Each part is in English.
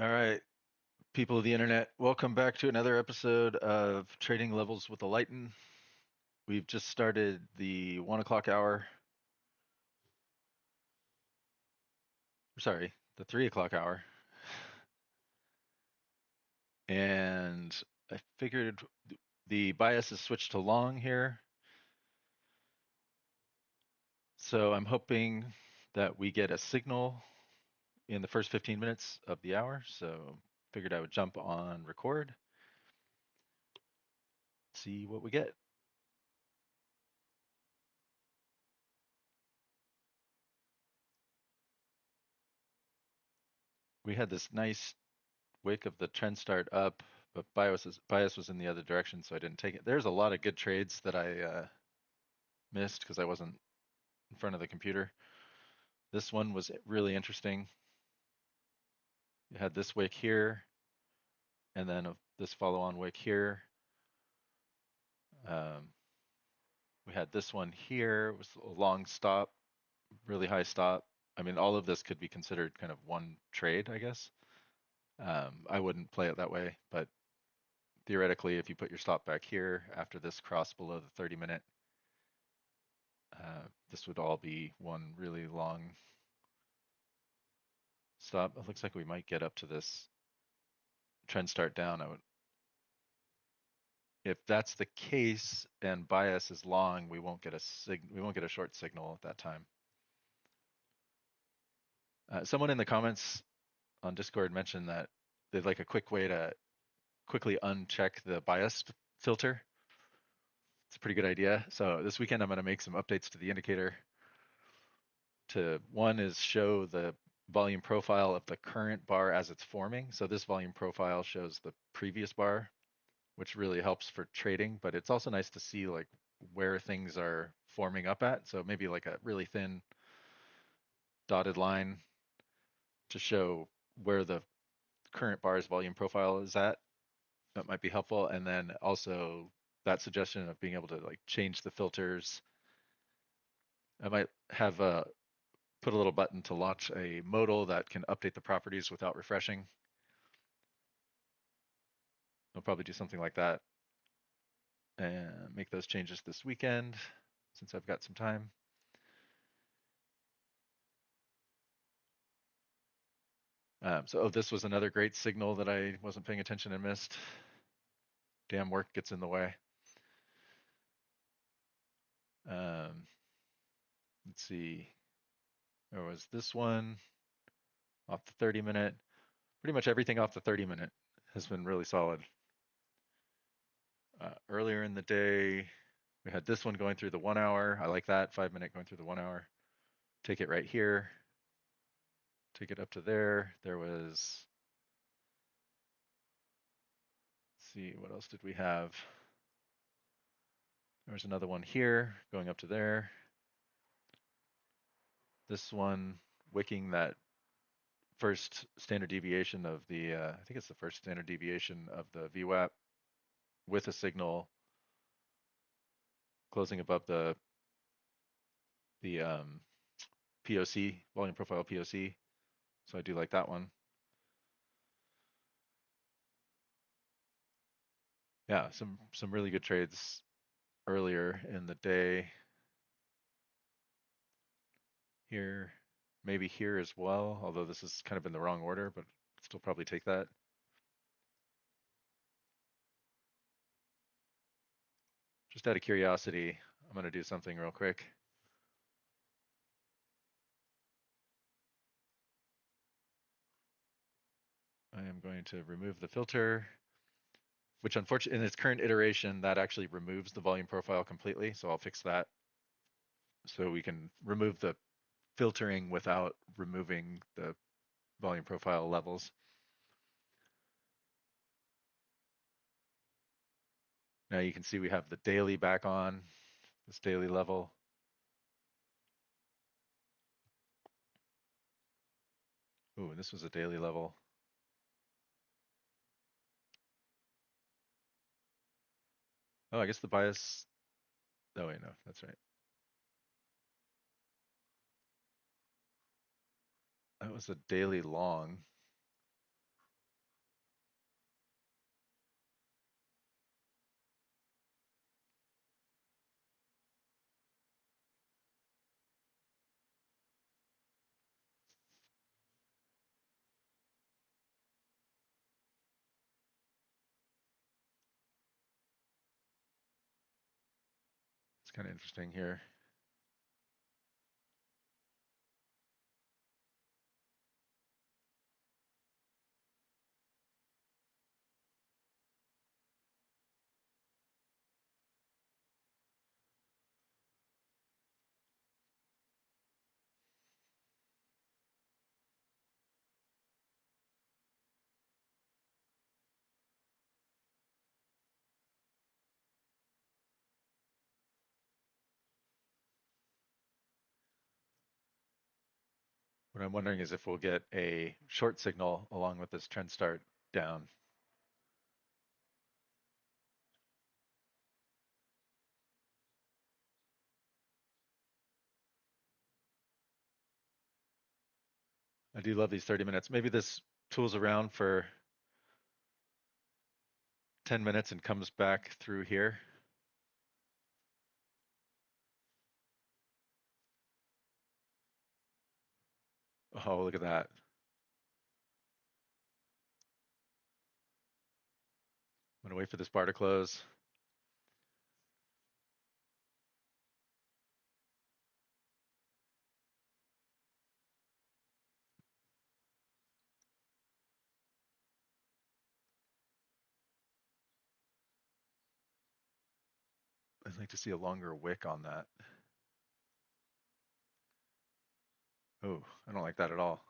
All right, people of the internet, welcome back to another episode of Trading Levels with Alighten. We've just started the 1 o'clock hour. Sorry, the 3 o'clock hour. And I figured the bias is switched to long here. So I'm hoping that we get a signal in the first 15 minutes of the hour. So figured I would jump on record, see what we get. We had this nice wake of the trend start up, but bias was in the other direction, so I didn't take it. There's a lot of good trades that I missed because I wasn't in front of the computer. This one was really interesting. You had this wick here, and then this follow-on wick here. Um, we had this one here. It was a long stop, really high stop. I mean, all of this could be considered kind of one trade, I guess. I wouldn't play it that way, but theoretically, if you put your stop back here after this cross below the 30-minute, this would all be one really long stop. It looks like we might get up to this trend start down. If that's the case and bias is long, we won't get a short signal at that time. Someone in the comments on Discord mentioned that they'd like a quick way to quickly uncheck the bias filter. It's a pretty good idea. So this weekend I'm going to make some updates to the indicator. One is show the volume profile of the current bar as it's forming. So this volume profile shows the previous bar, which really helps for trading, but it's also nice to see like where things are forming up at. So maybe like a really thin dotted line to show where the current bar's volume profile is at. That might be helpful. And then also that suggestion of being able to like change the filters. I might have put a little button to launch a modal that can update the properties without refreshing. I'll probably do something like that and make those changes this weekend since I've got some time. This was another great signal that I wasn't paying attention and missed. Damn work gets in the way. Um, let's see. There was this one off the 30-minute. Pretty much everything off the 30-minute has been really solid. Earlier in the day, we had this one going through the 1 hour. I like that 5-minute going through the 1 hour. Take it right here. Take it up to there. There was. Let's see, what else did we have? There was another one here going up to there. This one wicking that first standard deviation of the, I think it's the first standard deviation of the VWAP with a signal closing above the POC, volume profile POC. So I do like that one. Yeah, some really good trades earlier in the day. Here, maybe here as well, although this is kind of in the wrong order, but still probably take that. Just out of curiosity, I'm going to do something real quick. I am going to remove the filter, which unfortunately in its current iteration, that actually removes the volume profile completely. So I'll fix that so we can remove the filtering without removing the volume profile levels. Now you can see we have the daily back on, this daily level. Ooh, this was a daily level. Oh, I guess the bias. Oh, wait, no, that's right. That was a daily long. kind of interesting here. What I'm wondering is if we'll get a short signal along with this trend start down. I do love these 30 minutes. Maybe this tools around for 10 minutes and comes back through here. Oh, look at that. I'm gonna wait for this bar to close. I'd like to see a longer wick on that. Oh, I don't like that at all.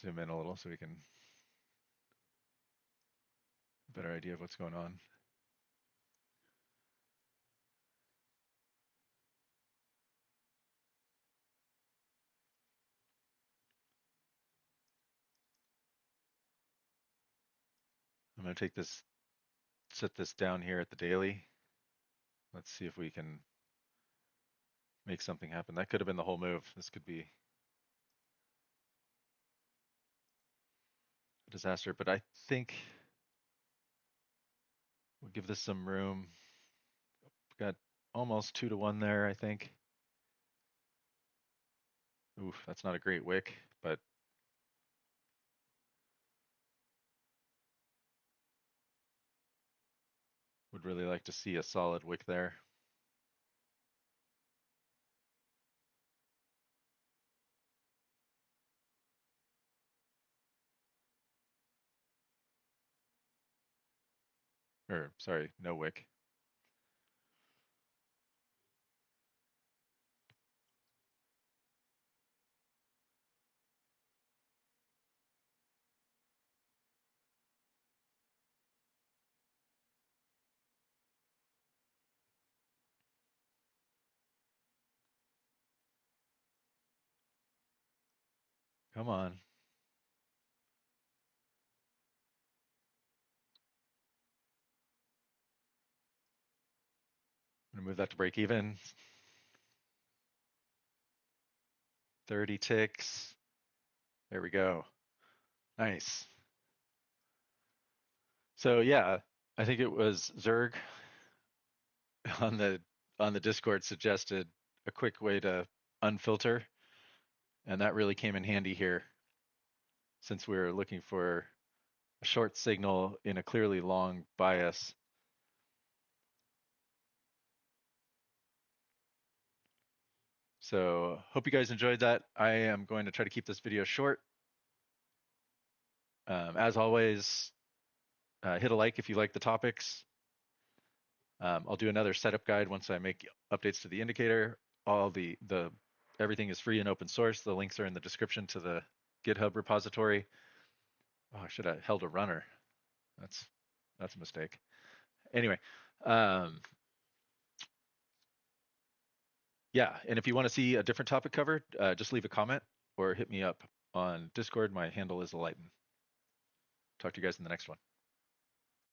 Zoom in a little so we can have a better idea of what's going on. I'm gonna take this, set this down here at the daily. Let's see if we can make something happen. That could have been the whole move. This could be a disaster, but I think we'll give this some room. We've got almost 2-to-1 there, I think. Oof, that's not a great wick, but would really like to see a solid wick there. Or, sorry, no wick. Come on. I'm gonna move that to break even. 30 ticks. There we go. Nice. So yeah, I think it was Zerg on the Discord suggested a quick way to unfilter, and that really came in handy here since we were looking for a short signal in a clearly long bias. So hope you guys enjoyed that. I am going to try to keep this video short. As always, hit a like if you like the topics. I'll do another setup guide once I make updates to the indicator. All the everything is free and open source. The links are in the description to the GitHub repository. Oh, I should have held a runner. That's a mistake. Anyway, yeah, and if you want to see a different topic covered, just leave a comment or hit me up on Discord. My handle is Alighten. Talk to you guys in the next one.